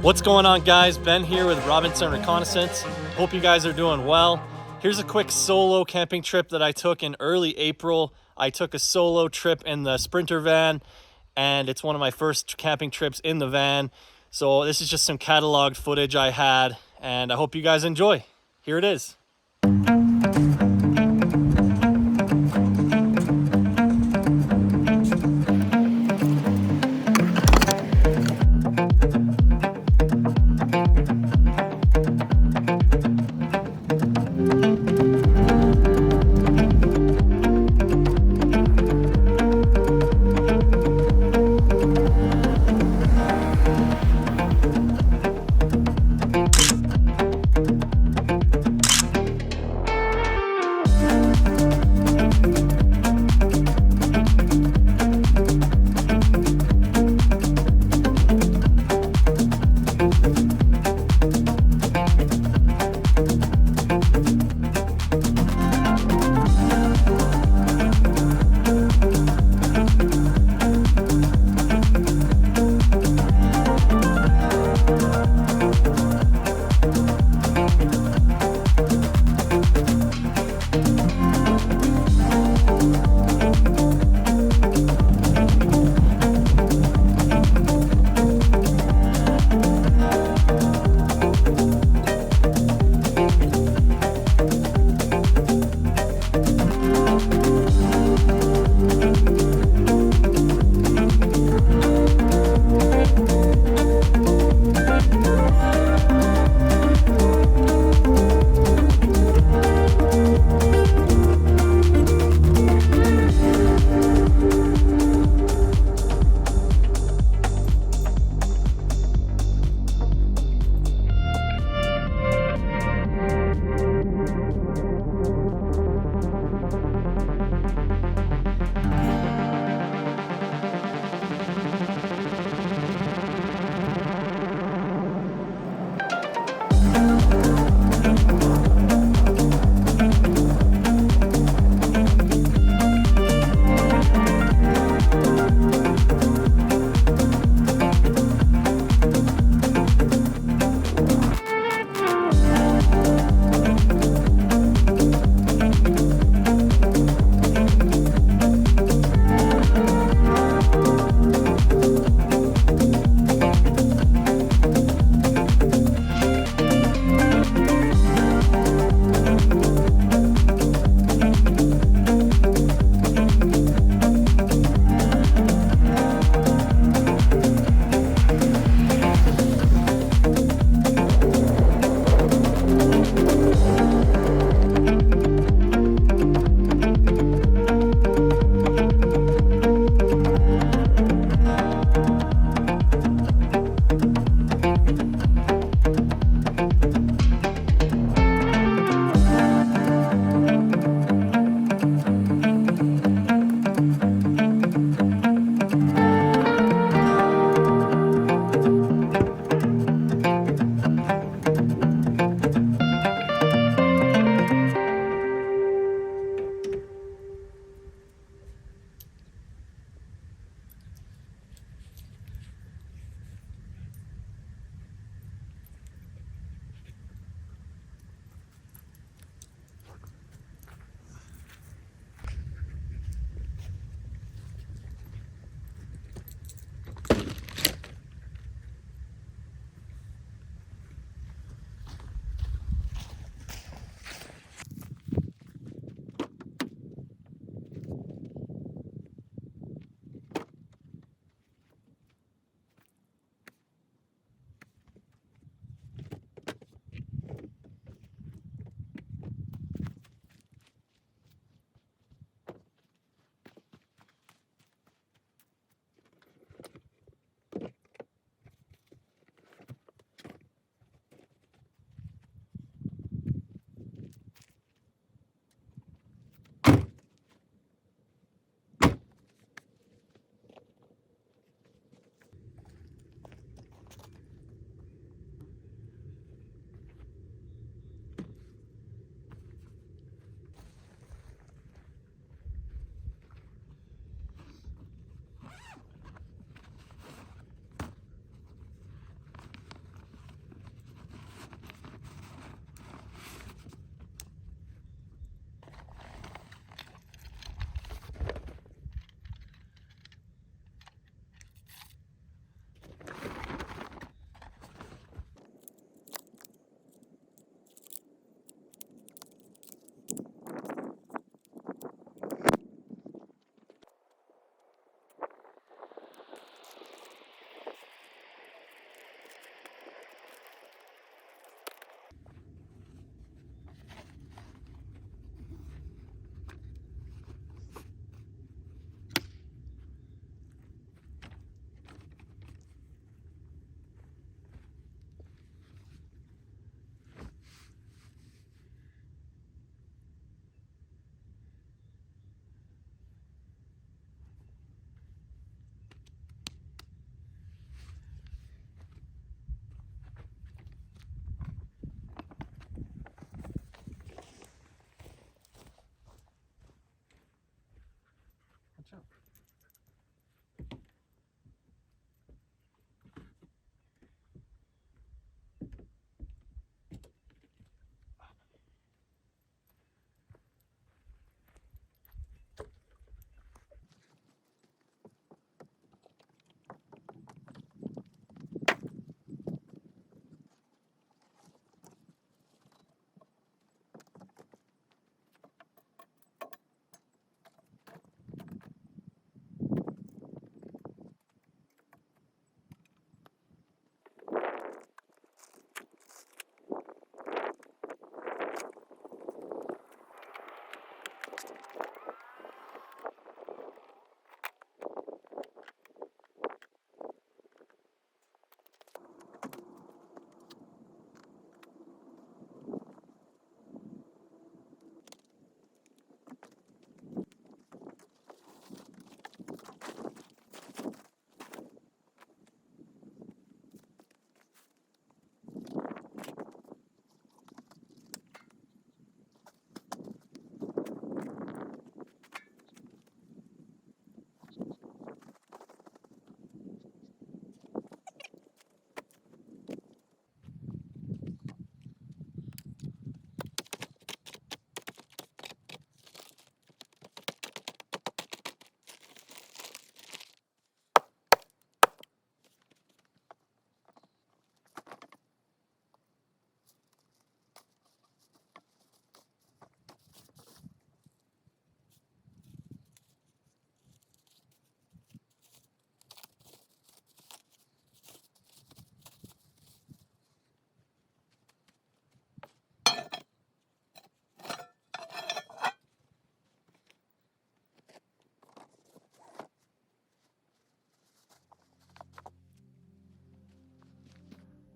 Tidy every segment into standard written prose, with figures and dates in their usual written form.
What's going on, guys? Ben here with Robinson Reconnaissance. Hope you guys are doing well. Here's a quick solo camping trip that I took in early April. I took a solo trip in the Sprinter van, and it's one of my first camping trips in the van. So this is just some cataloged footage I had, and I hope you guys enjoy. Here it is.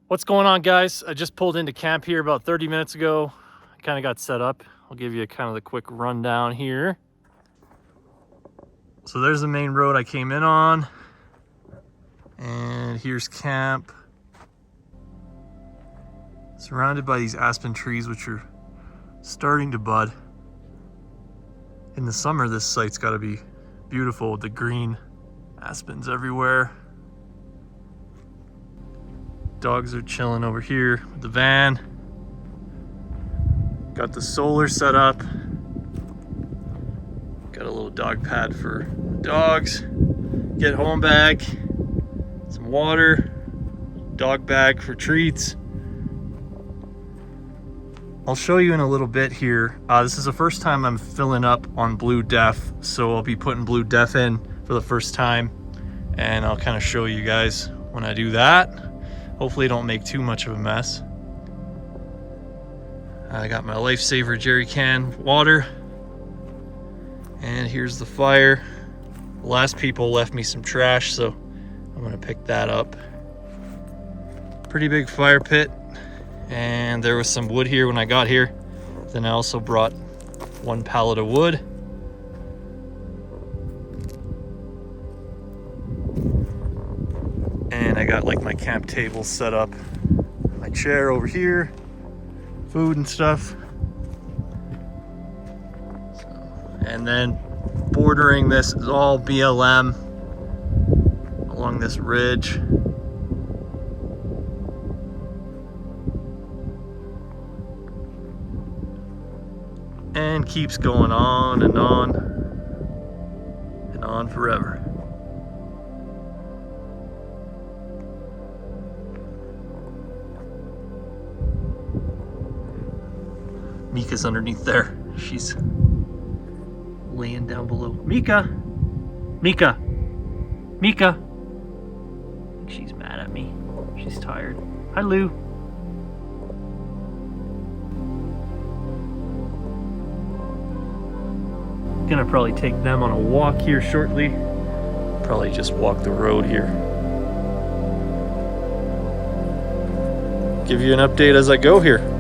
What's going on, guys? I just pulled into camp here about 30 minutes ago. I kind of got set up. I'll give you kind of the quick rundown here. So there's the main road I came in on. And here's camp. Surrounded by these aspen trees, which are starting to bud. In the summer, this site's got to be beautiful with the green aspens everywhere. Dogs are chilling over here with the van. Got the solar set up. Got a little dog pad for dogs. Get home bag, some water, dog bag for treats. I'll show you in a little bit here. This is the first time I'm filling up on Blue Def, so I'll be putting Blue Def in for the first time, and I'll kind of show you guys when I do that. Hopefully I don't make too much of a mess. I got my Lifesaver jerry can water. And here's the fire. The last people left me some trash, so I'm gonna pick that up. Pretty big fire pit. And there was some wood here when I got here. Then I also brought one pallet of wood. And I got like my camp table set up, my chair over here, food and stuff. And then bordering this is all BLM along this ridge. And keeps going on and on and on forever. Mika's underneath there. She's laying down below. Mika! Mika! Mika! I think she's mad at me. She's tired. Hi, Lou. Gonna probably take them on a walk here shortly. Probably just walk the road here. Give you an update as I go here.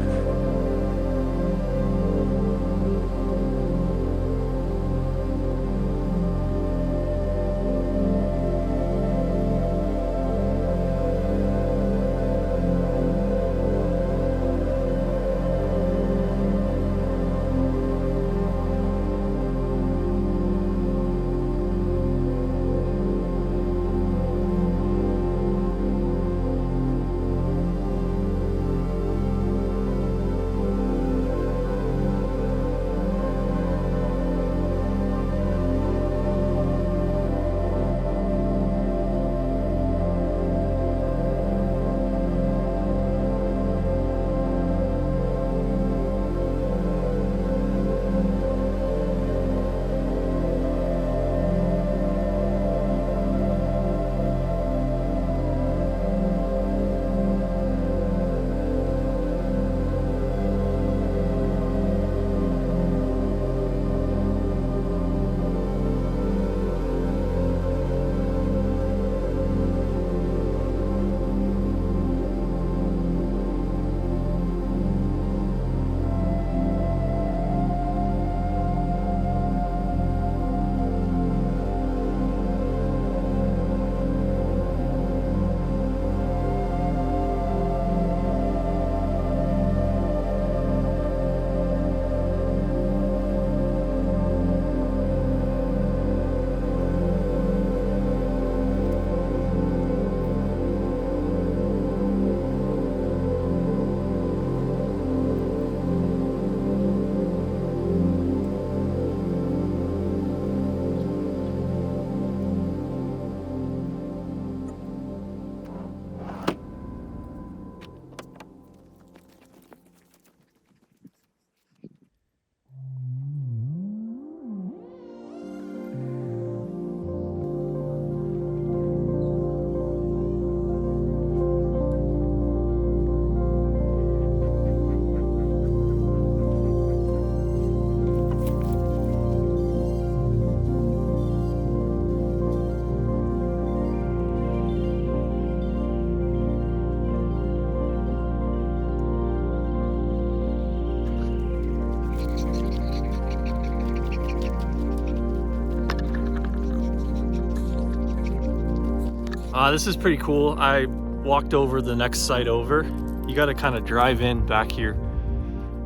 This is pretty cool. I walked over the next site over. You got to kind of drive in back here,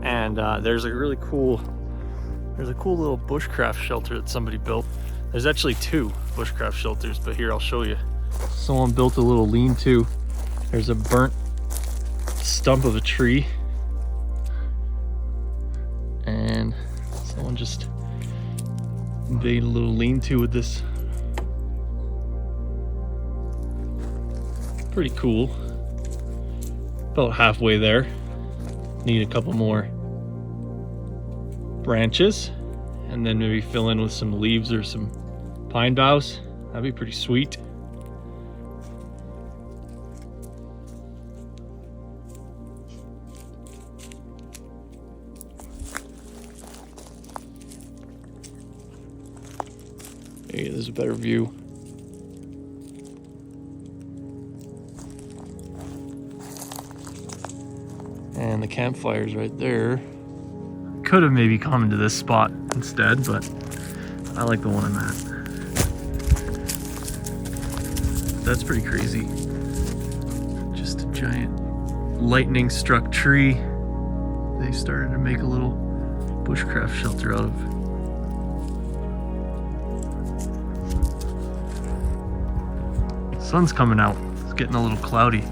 and there's a really cool little bushcraft shelter that somebody built. There's actually 2 bushcraft shelters, but here I'll show you. Someone built a little lean-to. There's a burnt stump of a tree, and someone just made a little lean-to with this. Pretty cool. About halfway there. Need a couple more branches, and then maybe fill in with some leaves or some pine boughs. That'd be pretty sweet. Hey, there's a better view. And the campfire's right there. Could have maybe come into this spot instead, but I like the one I'm at. That's pretty crazy. Just a giant lightning struck tree. They started to make a little bushcraft shelter out of. Sun's coming out. It's getting a little cloudy.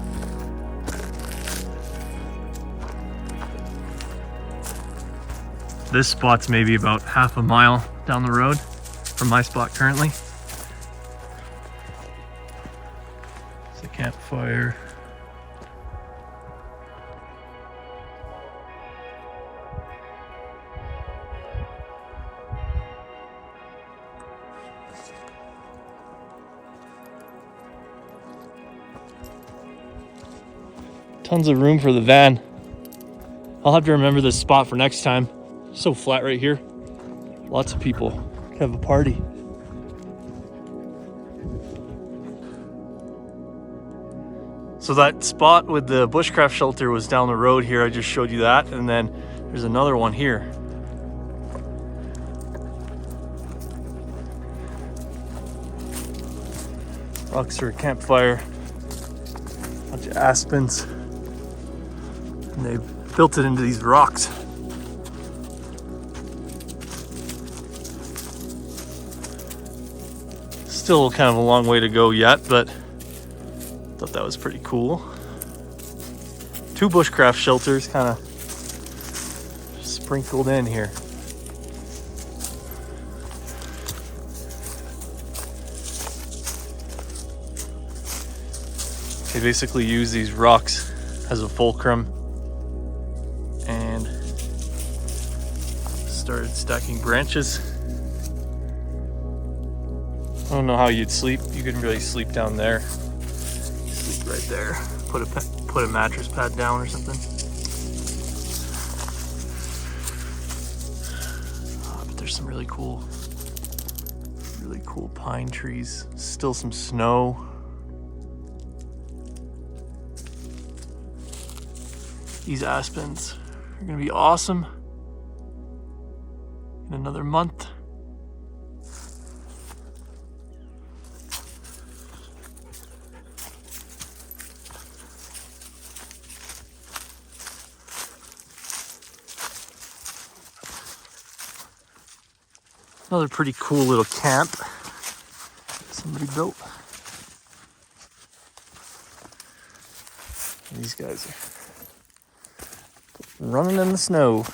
This spot's maybe about half a mile down the road from my spot currently. It's a campfire. Tons of room for the van. I'll have to remember this spot for next time. So flat right here. Lots of people can have a party. So that spot with the bushcraft shelter was down the road here. I just showed you that. And then there's another one here. Rocks for a campfire. Bunch of aspens. And they built it into these rocks. Still kind of a long way to go yet, but thought that was pretty cool. 2 bushcraft shelters kind of sprinkled in here. They basically use these rocks as a fulcrum and started stacking branches. I don't know how you'd sleep. You couldn't really sleep down there. Sleep right there. Put a mattress pad down or something. But there's some really cool pine trees. Still some snow. These aspens are gonna be awesome in another month. Another pretty cool little camp somebody built. These guys are running in the snow.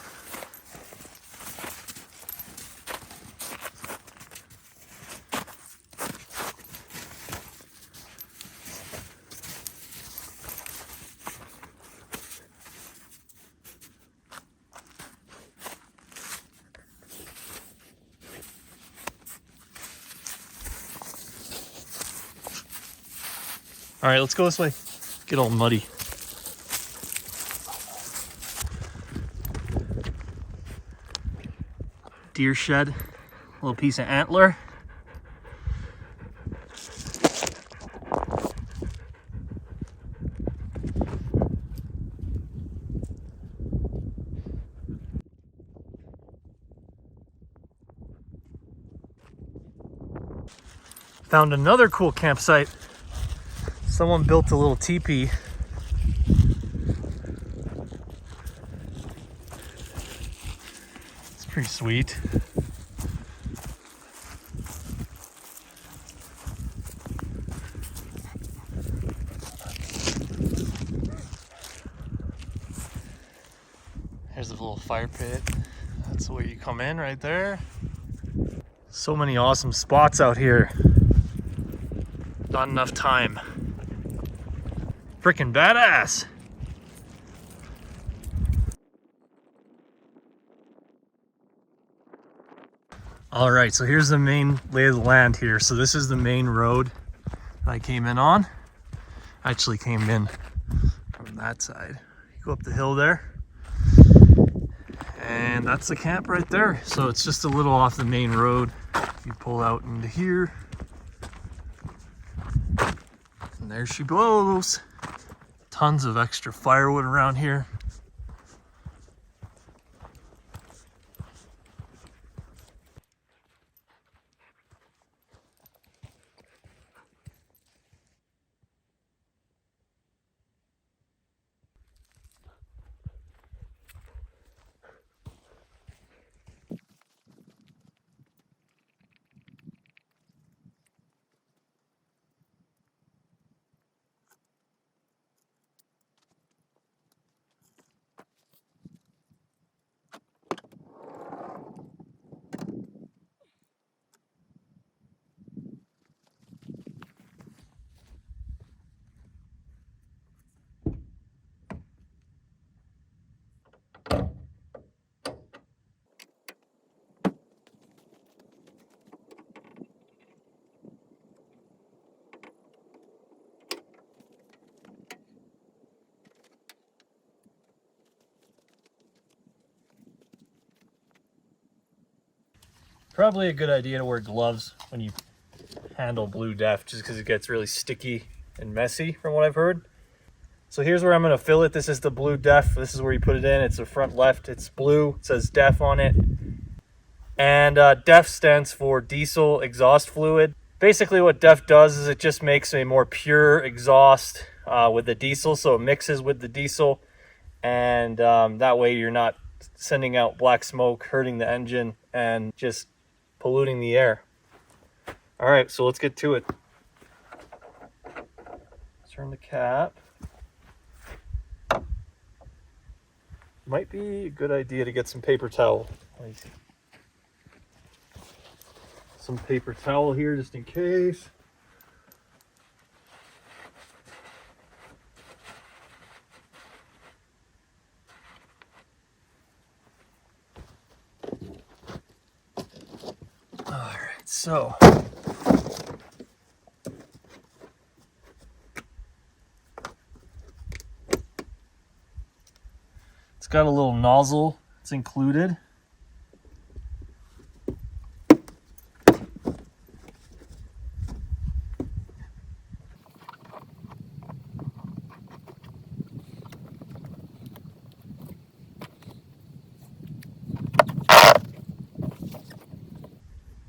All right, let's go this way. Get all muddy. Deer shed, a little piece of antler. Found another cool campsite Someone built a little teepee. It's pretty sweet. Here's the little fire pit. That's where you come in right there. So many awesome spots out here. Not enough time. Freaking badass. All right, so here's the main lay of the land here. So this is the main road I came in on. I actually came in from that side. You go up the hill there. And that's the camp right there. So it's just a little off the main road. You pull out into here. And there she blows. Tons of extra firewood around here. Probably a good idea to wear gloves when you handle blue def, just because it gets really sticky and messy from what I've heard. So here's where I'm going to fill it. This is the blue def. This is where you put it in. It's the front left. It's blue. It says def on it. And def stands for diesel exhaust fluid. Basically what def does is it just makes a more pure exhaust with the diesel. So it mixes with the diesel. And that way you're not sending out black smoke, hurting the engine, and just polluting the air. All right, so let's get to it. Turn the cap. Might be a good idea to get some paper towel. Some paper towel here just in case. All right, so it's got a little nozzle. It's included.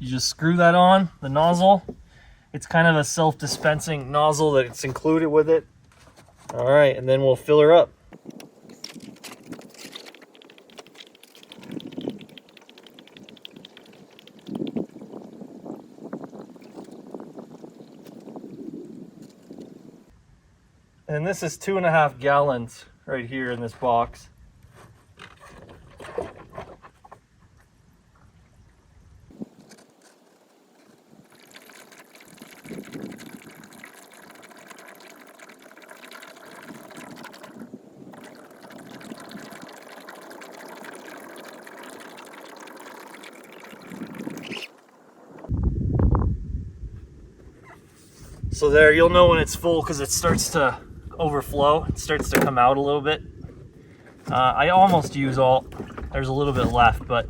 You just screw that on, the nozzle. It's kind of a self-dispensing nozzle that it's included with it. All right, and then we'll fill her up. And this is 2.5 gallons right here in this box. So there, you'll know when it's full because it starts to overflow. It starts to come out a little bit. I almost use all. There's a little bit left, but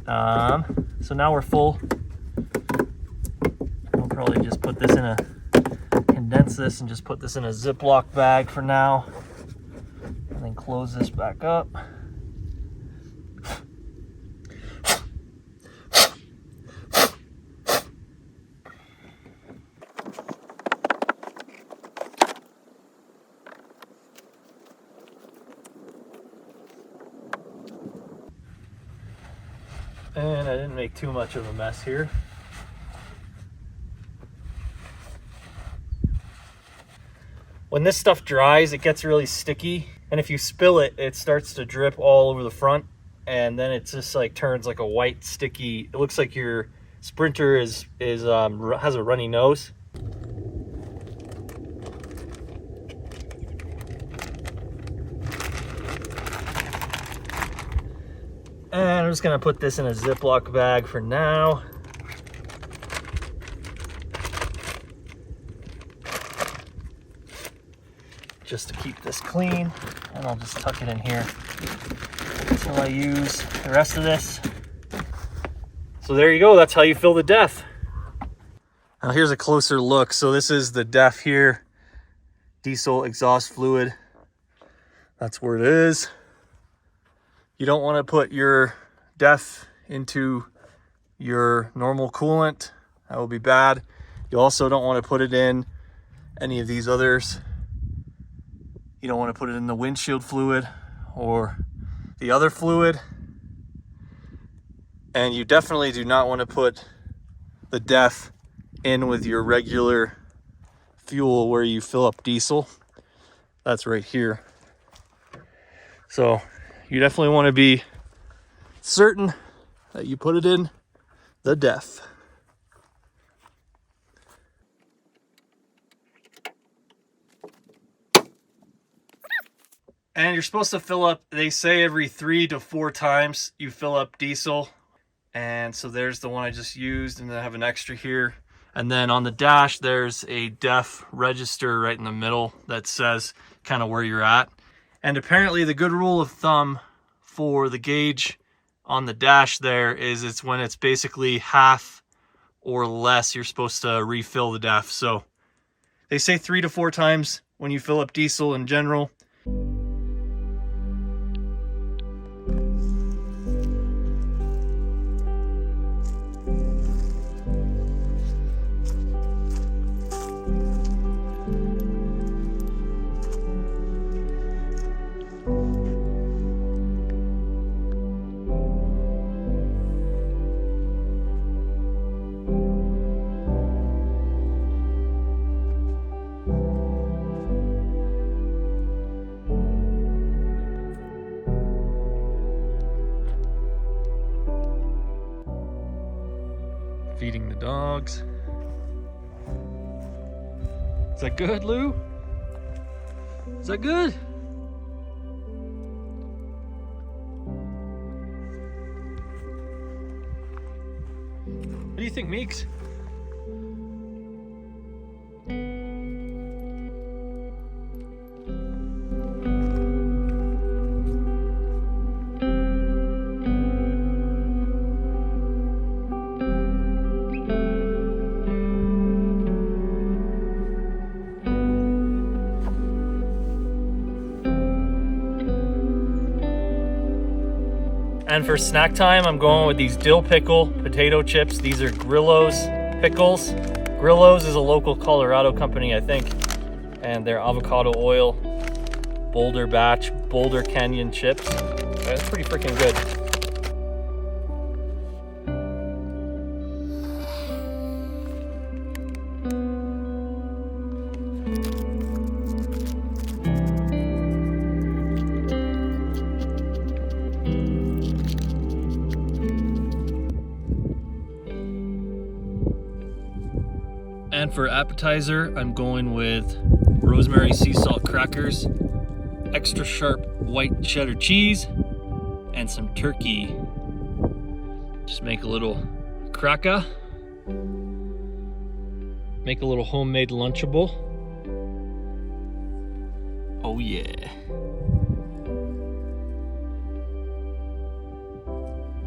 so now we're full. We'll probably just put this in a, condense this and just put this in a Ziploc bag for now, and then close this back up. And I didn't make too much of a mess here. When this stuff dries, it gets really sticky, and if you spill it, it starts to drip all over the front, and then it just like turns like a white sticky. It looks like your Sprinter has a runny nose. And I'm just gonna put this in a Ziploc bag for now. Just to keep this clean, and I'll just tuck it in here until I use the rest of this. So there you go, that's how you fill the DEF. Now here's a closer look. So this is the DEF here, diesel exhaust fluid. That's where it is. You don't want to put your DEF into your normal coolant. That will be bad. You also don't want to put it in any of these others. You don't want to put it in the windshield fluid or the other fluid. And you definitely do not want to put the DEF in with your regular fuel where you fill up diesel. That's right here. So you definitely want to be certain that you put it in the DEF. And you're supposed to fill up, they say every 3 to 4 times you fill up diesel. And so there's the one I just used, and then I have an extra here. And then on the dash, there's a DEF register right in the middle that says kind of where you're at. And apparently the good rule of thumb for the gauge on the dash there is it's when it's basically half or less, you're supposed to refill the DEF. So they say 3 to 4 times when you fill up diesel in general. Feeding the dogs. Is that good, Lou? Is that good? What do you think, Meeks? And for snack time, I'm going with these dill pickle potato chips. These are Grillo's pickles. Grillo's is a local Colorado company, I think. And they're avocado oil, Boulder batch, Boulder Canyon chips. That's pretty freaking good. And for appetizer, I'm going with rosemary sea salt crackers, extra sharp white cheddar cheese, and some turkey. Just make a little cracker. Make a little homemade Lunchable. Oh yeah.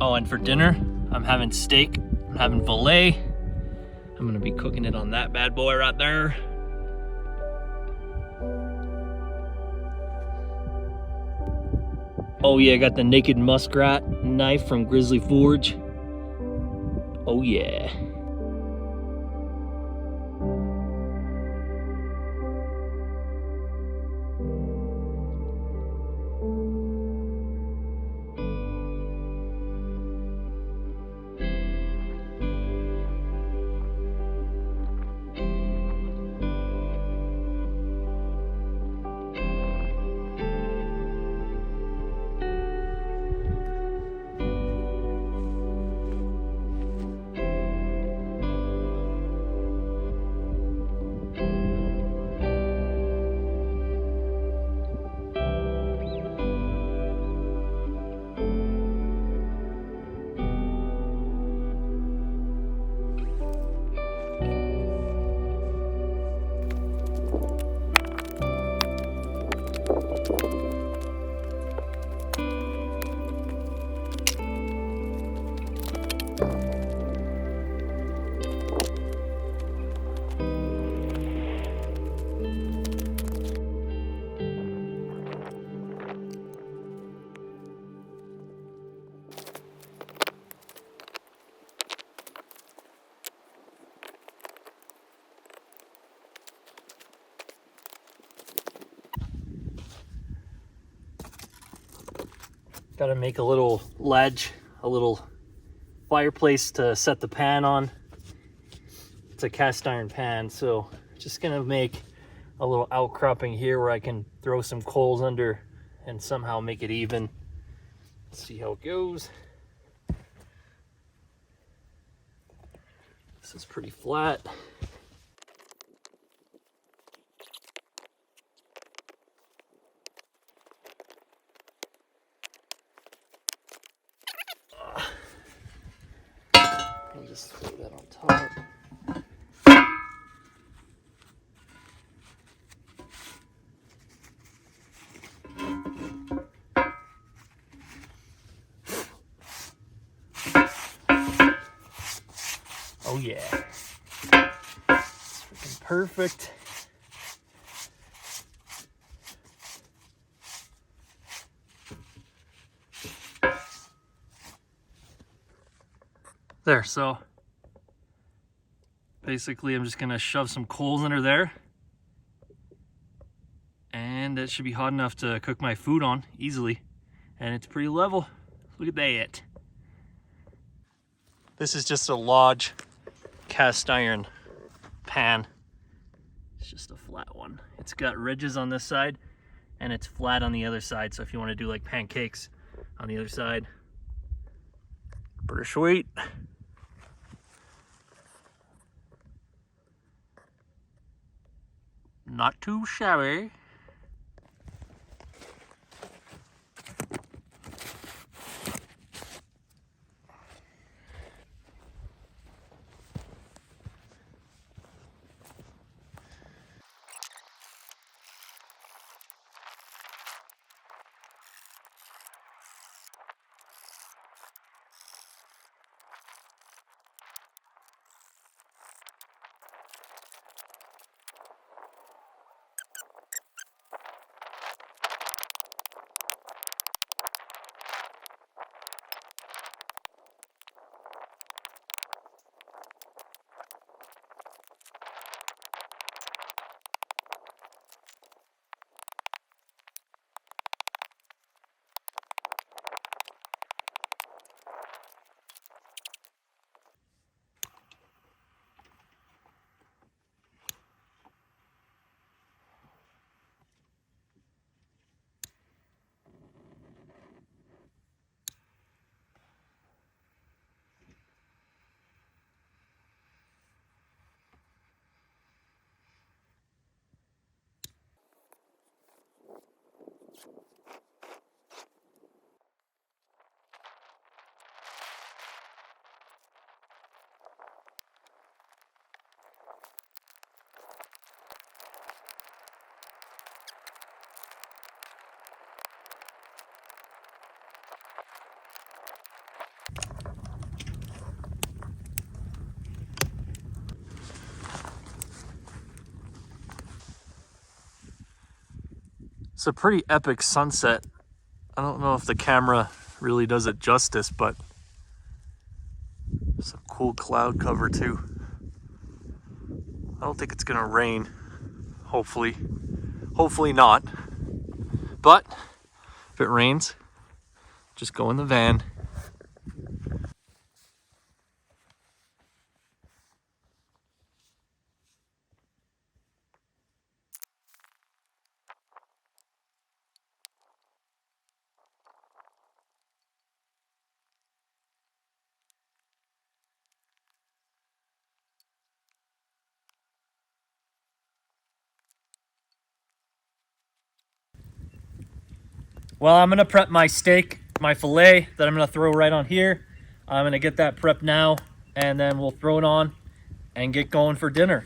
Oh, and for dinner, I'm having steak. I'm having filet. I'm gonna be cooking it on that bad boy right there. Oh yeah, I got the naked muskrat knife from Grizzly Forge. Oh yeah. Got to make a little ledge, a little fireplace to set the pan on. It's a cast iron pan, so just gonna make a little outcropping here where I can throw some coals under and somehow make it even. Let's see how it goes. This is pretty flat. I'll just throw that on top. Oh yeah, it's freaking perfect. There, so basically I'm just gonna shove some coals under there and that should be hot enough to cook my food on easily. And it's pretty level. Look at that. This is just a Lodge cast iron pan. It's just a flat one. It's got ridges on this side and it's flat on the other side. So if you want to do like pancakes on the other side, pretty sweet. Not too shabby. It's a pretty epic sunset. I don't know if the camera really does it justice, but some cool cloud cover too. I don't think it's gonna rain, hopefully. Hopefully not. But if it rains, just go in the van. Well, I'm gonna prep my steak, my filet that I'm gonna throw right on here. I'm gonna get that prepped now, and then we'll throw it on and get going for dinner.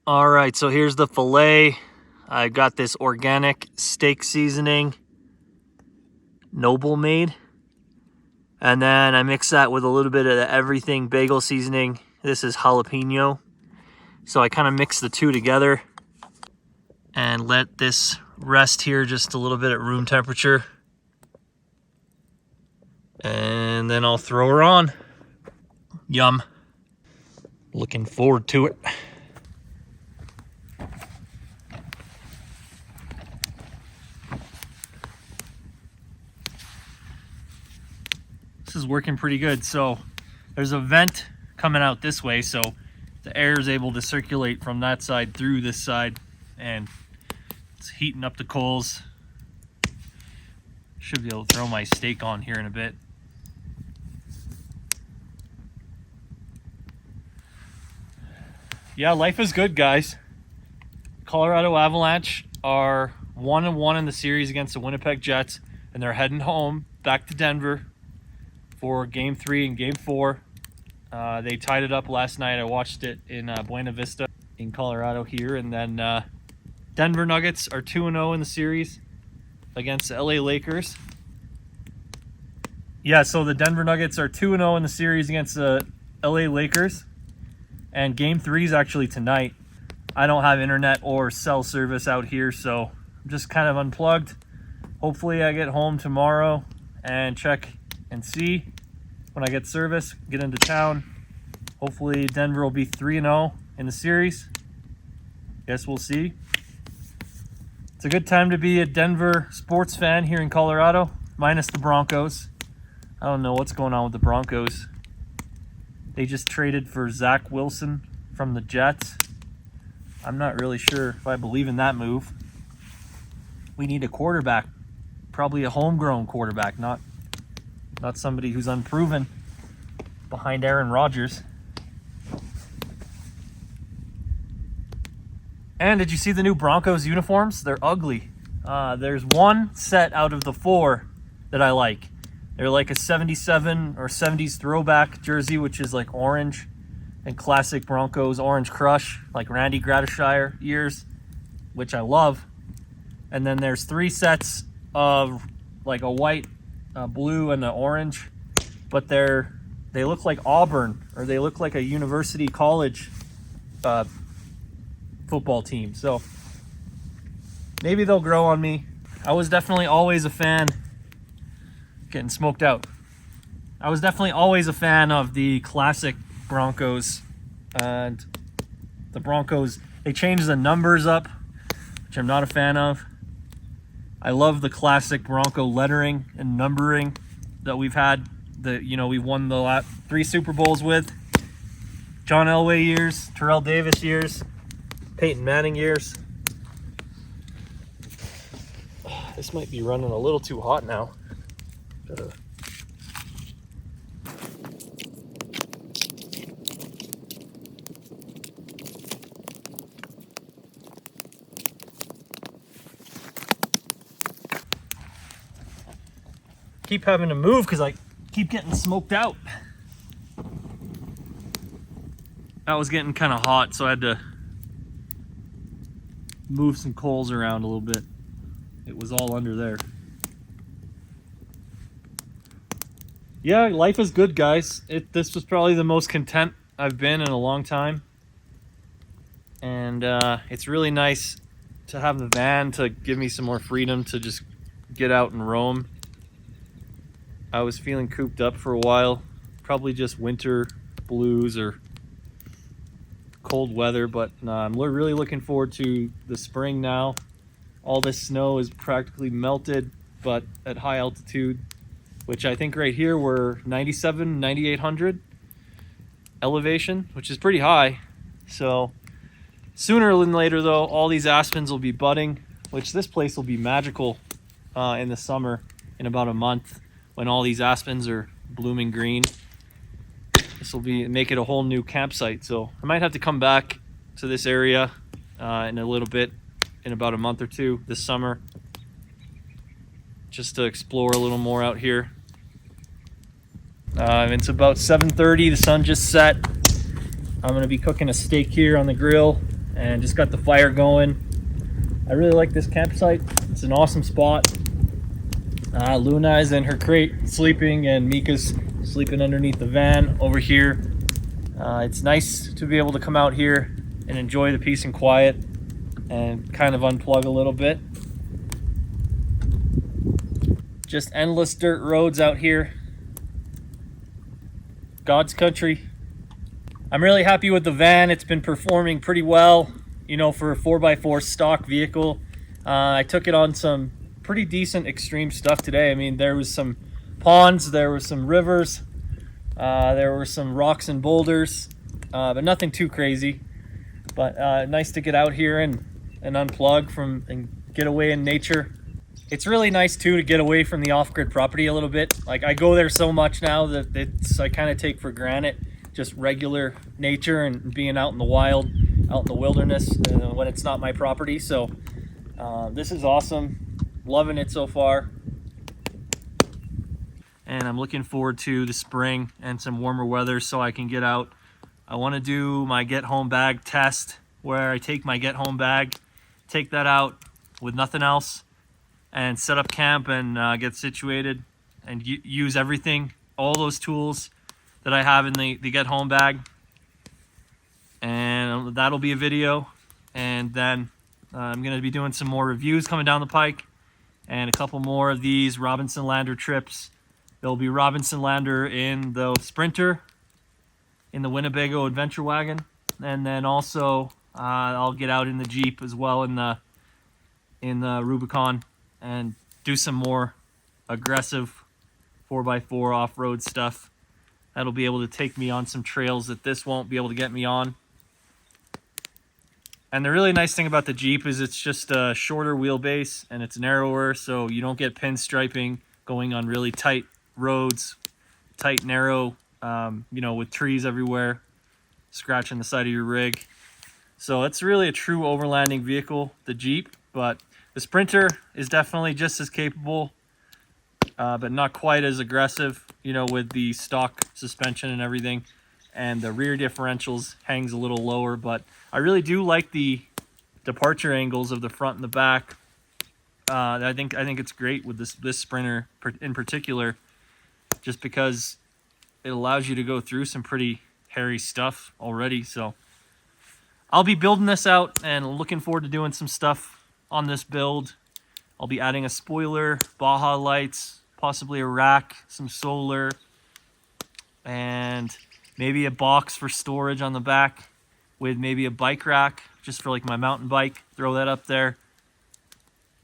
All right, so here's the filet. I got this organic steak seasoning, Noble made. And then I mix that with a little bit of the everything bagel seasoning. This is jalapeno. So I kind of mix the two together and let this rest here just a little bit at room temperature. then I'll throw her on. Yum. Looking forward to it. This is working pretty good. So there's a vent coming out this way, so the air is able to circulate from that side through this side, and it's heating up the coals. Should be able to throw my steak on here in a bit. Yeah, life is good, guys. Colorado Avalanche are 1-1 in the series against the Winnipeg Jets, and they're heading home back to Denver for Game 3 and Game 4. They tied it up last night. I watched it in Buena Vista in Colorado here, and then Denver Nuggets are 2-0 in the series against the LA Lakers. Yeah, so the Denver Nuggets are 2-0 in the series against the LA Lakers. And Game 3 is actually tonight. I don't have internet or cell service out here, so I'm just kind of unplugged. Hopefully I get home tomorrow and check and see when I get service, get into town. Hopefully Denver will be 3-0 in the series. Guess we'll see. It's a good time to be a Denver sports fan here in Colorado, minus the Broncos. I don't know what's going on with the Broncos. They just traded for Zach Wilson from the Jets. I'm not really sure if I believe in that move. We need a quarterback, probably a homegrown quarterback, not somebody who's unproven behind Aaron Rodgers. And did you see the new Broncos uniforms? They're ugly. There's one set out of the 4 that I like. They're like a 77 or 70s throwback jersey, which is like orange, and classic Broncos orange crush, like Randy Gradishire years, which I love. And then there's 3 sets of like a white, blue, and an orange, but they look like Auburn, or they look like a university college football team. So maybe they'll grow on me. I was definitely always a fan. Getting smoked out. I was definitely always a fan of the classic Broncos, and the Broncos, they changed the numbers up, which I'm not a fan of. I love the classic Bronco lettering and numbering that we've had, we've won the last 3 Super Bowls with. John Elway years, Terrell Davis years, Peyton Manning years. This might be running a little too hot now. Keep having to move because I keep getting smoked out. That was getting kind of hot, so I had to move some coals around a little bit. It was all under there. Yeah, life is good, guys. This was probably the most content I've been in a long time. And it's really nice to have the van to give me some more freedom to just get out and roam. I was feeling cooped up for a while. Probably just winter blues or cold weather, but I'm really looking forward to the spring now. All this snow is practically melted, but at high altitude, which I think right here we're 9,800 elevation, which is pretty high. So sooner than later though, all these aspens will be budding, which this place will be magical in the summer, in about a month, when all these aspens are blooming green. This will make it a whole new campsite. So I might have to come back to this area in a little bit, in about a month or 2 this summer, just to explore a little more out here. It's about 7:30, the sun just set. I'm gonna be cooking a steak here on the grill and just got the fire going. I really like this campsite. It's an awesome spot. Luna is in her crate sleeping, and Mika's sleeping underneath the van over here. It's nice to be able to come out here and enjoy the peace and quiet and kind of unplug a little bit. Just endless dirt roads out here. God's country. I'm really happy with the van. It's been performing pretty well, you know, for a 4x4 stock vehicle. I took it on some pretty decent extreme stuff today. I mean, there was some ponds, there were some rivers, there were some rocks and boulders, but nothing too crazy. But nice to get out here and unplug from and get away in nature. It's really nice too to get away from the off-grid property a little bit. Like, I go there so much now that I kind of take for granted just regular nature and being out in the wild, out in the wilderness when it's not my property. So this is awesome. Loving it so far. And I'm looking forward to the spring and some warmer weather so I can get out. I want to do my get home bag test where I take my get home bag, take that out with nothing else, and set up camp and get situated and use everything, all those tools that I have in the get home bag. And that'll be a video. And then I'm going to be doing some more reviews coming down the pike and a couple more of these ROBINSONLANDER trips. There'll be ROBINSONLANDER in the Sprinter, in the Winnebago Adventure Wagon, and then also I'll get out in the Jeep as well in the Rubicon and do some more aggressive 4x4 off-road stuff. That'll be able to take me on some trails that this won't be able to get me on. And the really nice thing about the Jeep is it's just a shorter wheelbase and it's narrower, so you don't get pinstriping going on really tight roads, tight, narrow, you know, with trees everywhere, scratching the side of your rig. So it's really a true overlanding vehicle, the Jeep, but the Sprinter is definitely just as capable, but not quite as aggressive, you know, with the stock suspension and everything. And the rear differentials hangs a little lower, but I really do like the departure angles of the front and the back. I think it's great with this Sprinter in particular, just because it allows you to go through some pretty hairy stuff already. So I'll be building this out and looking forward to doing some stuff on this build. I'll be adding a spoiler, Baja lights, possibly a rack, some solar, and maybe a box for storage on the back with maybe a bike rack just for like my mountain bike. Throw that up there.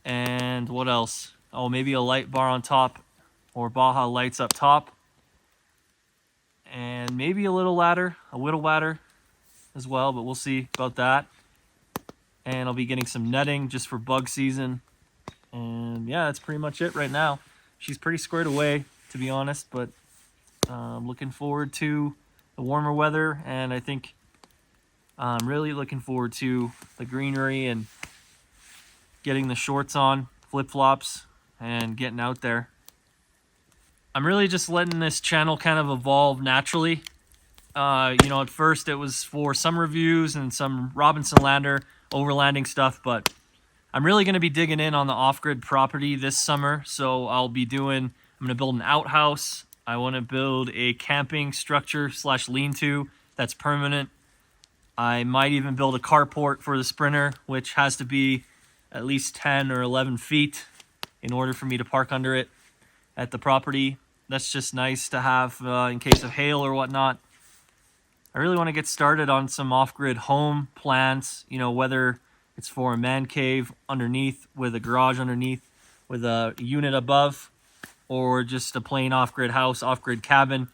And what else? Oh, maybe a light bar on top or Baja lights up top. And maybe a little ladder, a whittle ladder as well, but we'll see about that. And I'll be getting some netting just for bug season. And yeah, that's pretty much it right now. She's pretty squared away, to be honest, but I'm looking forward to the warmer weather, and I think I'm really looking forward to the greenery and getting the shorts on, flip-flops, and getting out there. I'm really just letting this channel kind of evolve naturally. You know, at first it was for some reviews and some ROBINSONLANDER overlanding stuff, but I'm really going to be digging in on the off-grid property this summer. So I'm going to build an outhouse. I want to build a camping structure / lean-to that's permanent. I might even build a carport for the Sprinter, which has to be at least 10 or 11 feet in order for me to park under it at the property. That's just nice to have in case of hail or whatnot. I really want to get started on some off-grid home plans, you know, whether it's for a man cave underneath with a garage underneath with a unit above, or just a plain off-grid house, off-grid cabin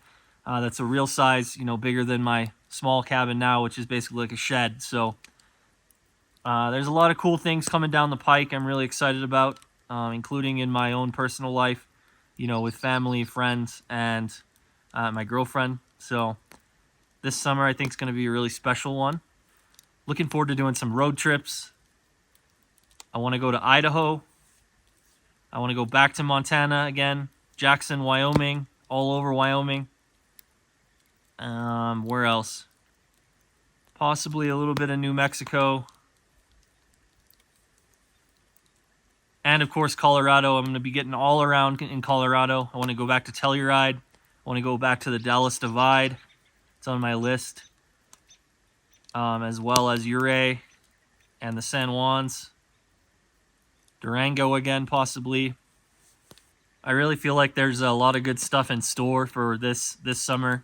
that's a real size, you know, bigger than my small cabin now, which is basically like a shed. So there's a lot of cool things coming down the pike I'm really excited about, including in my own personal life, you know, with family, friends, and my girlfriend. So this summer I think is going to be a really special one. Looking forward to doing some road trips. I want to go to Idaho. I want to go back to Montana again. Jackson, Wyoming, all over Wyoming. Where else? Possibly a little bit of New Mexico. And of course, Colorado. I'm going to be getting all around in Colorado. I want to go back to Telluride. I want to go back to the Dallas Divide. It's on my list. As well as Ouray and the San Juans. Durango again, possibly. I really feel like there's a lot of good stuff in store for this summer.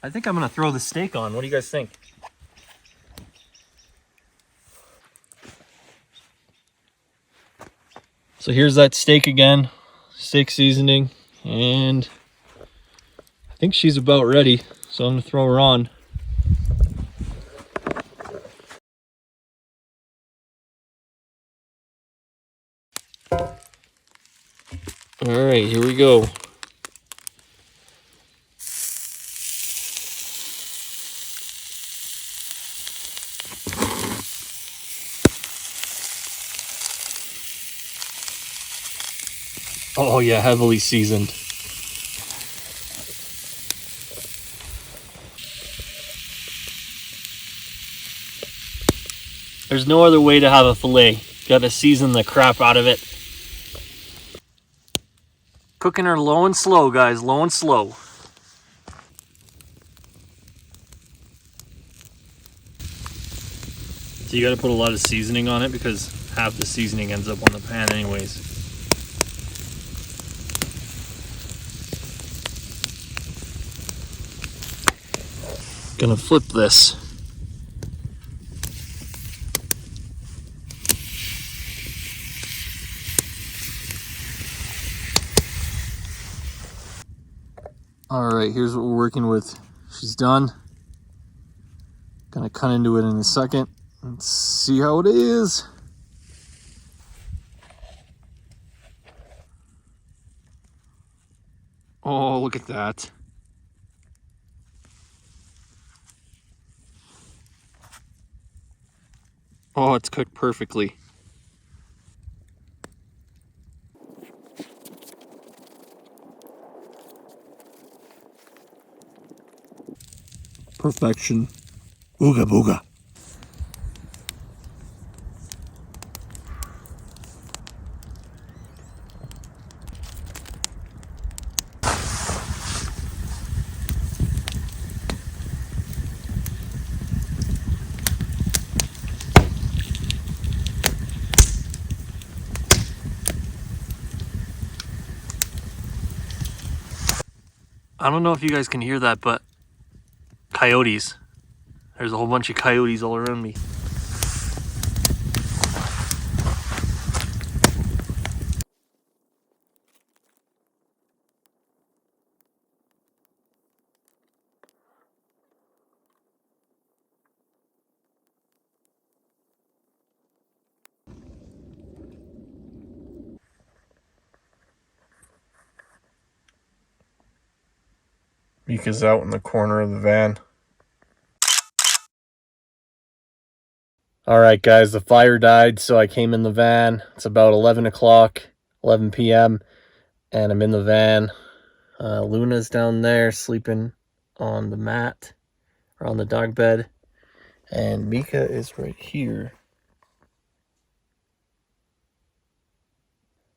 I think I'm gonna throw the steak on. What do you guys think? So here's that steak again, steak seasoning, and I think she's about ready. So I'm gonna throw her on. All right, here we go. Oh yeah, heavily seasoned. There's no other way to have a fillet. Gotta season the crap out of it. Cooking her low and slow, guys, low and slow. So you gotta put a lot of seasoning on it because half the seasoning ends up on the pan anyways. Gonna flip this. All right, here's what we're working with. She's done. Gonna cut into it in a second and see how it is. Oh, look at that. Oh, it's cooked perfectly. Perfection. Ooga booga. I don't know if you guys can hear that, but coyotes. There's a whole bunch of coyotes all around me. Mika's out in the corner of the van. All right, guys, the fire died, so I came in the van. It's about 11 o'clock, 11 p.m., and I'm in the van. Luna's down there sleeping on the mat, or on the dog bed, and Mika is right here.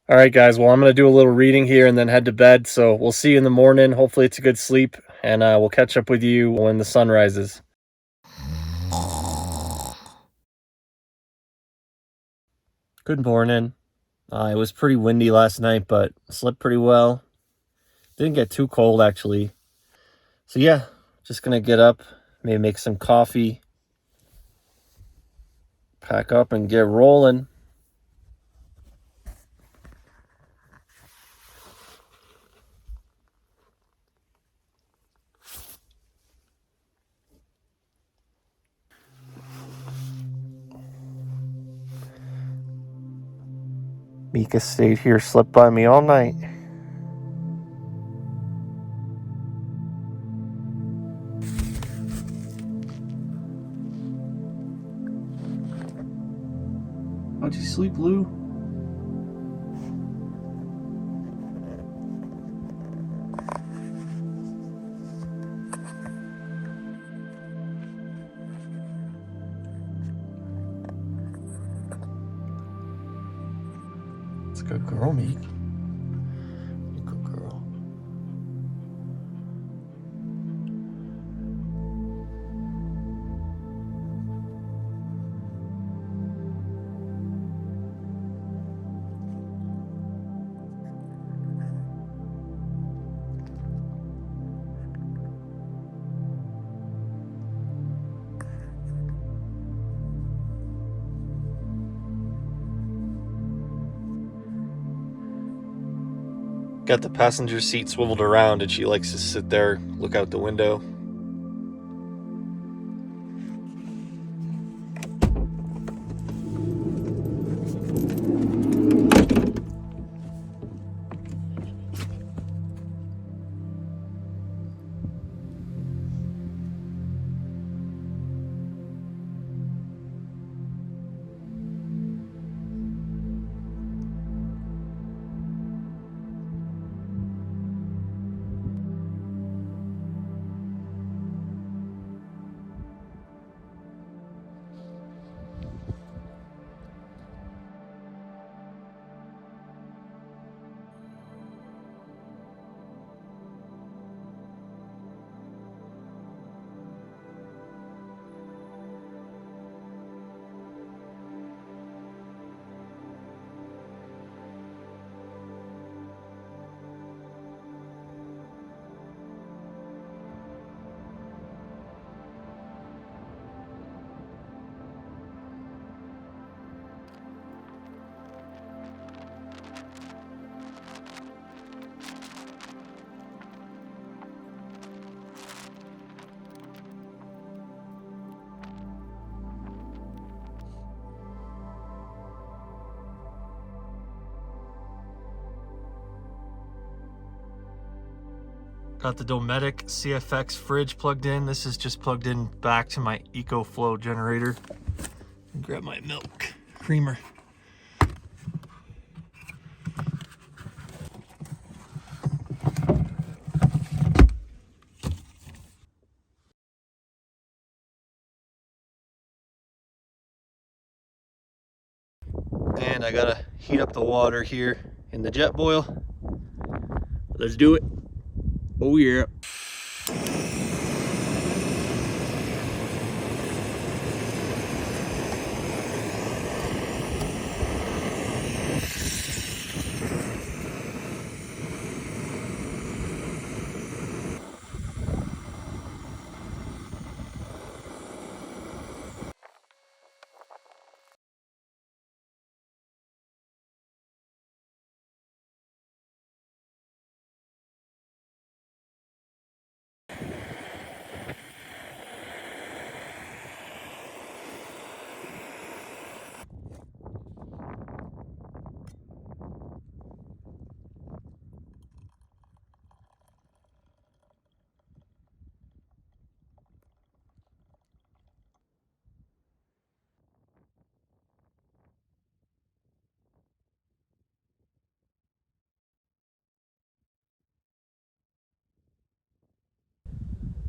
All right, guys, well, I'm going to do a little reading here and then head to bed, so we'll see you in the morning. Hopefully it's a good sleep, and we'll catch up with you when the sun rises. Good morning. It was pretty windy last night, but slept pretty well. Didn't get too cold, actually. So yeah, just gonna get up, maybe make some coffee, pack up and get rolling. Mika stayed here, slept by me all night. How'd you sleep, Lou? It's a good girl, Meek. Good girl. Got the passenger seat swiveled around and she likes to sit there, look out the window. Got the Dometic CFX fridge plugged in. This is just plugged in back to my EcoFlow generator. Grab my milk creamer. And I gotta heat up the water here in the jet boil. Let's do it. Oh yeah.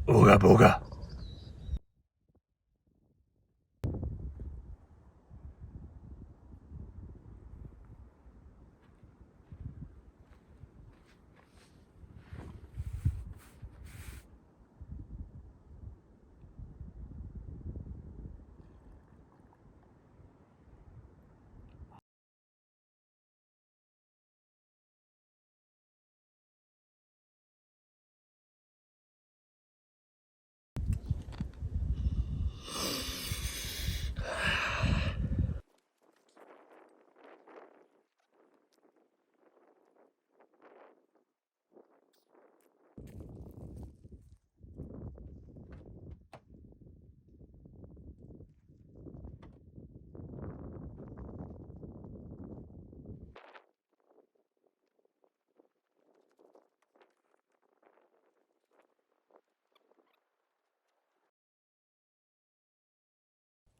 Ooga booga.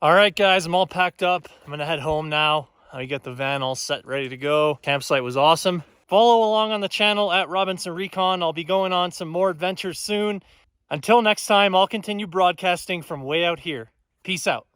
All right, guys, I'm all packed up. I'm gonna head home now. I get the van all set, ready to go. Campsite was awesome. Follow along on the channel at Robinson Recon. I'll be going on some more adventures soon. Until next time, I'll continue broadcasting from way out here. Peace out.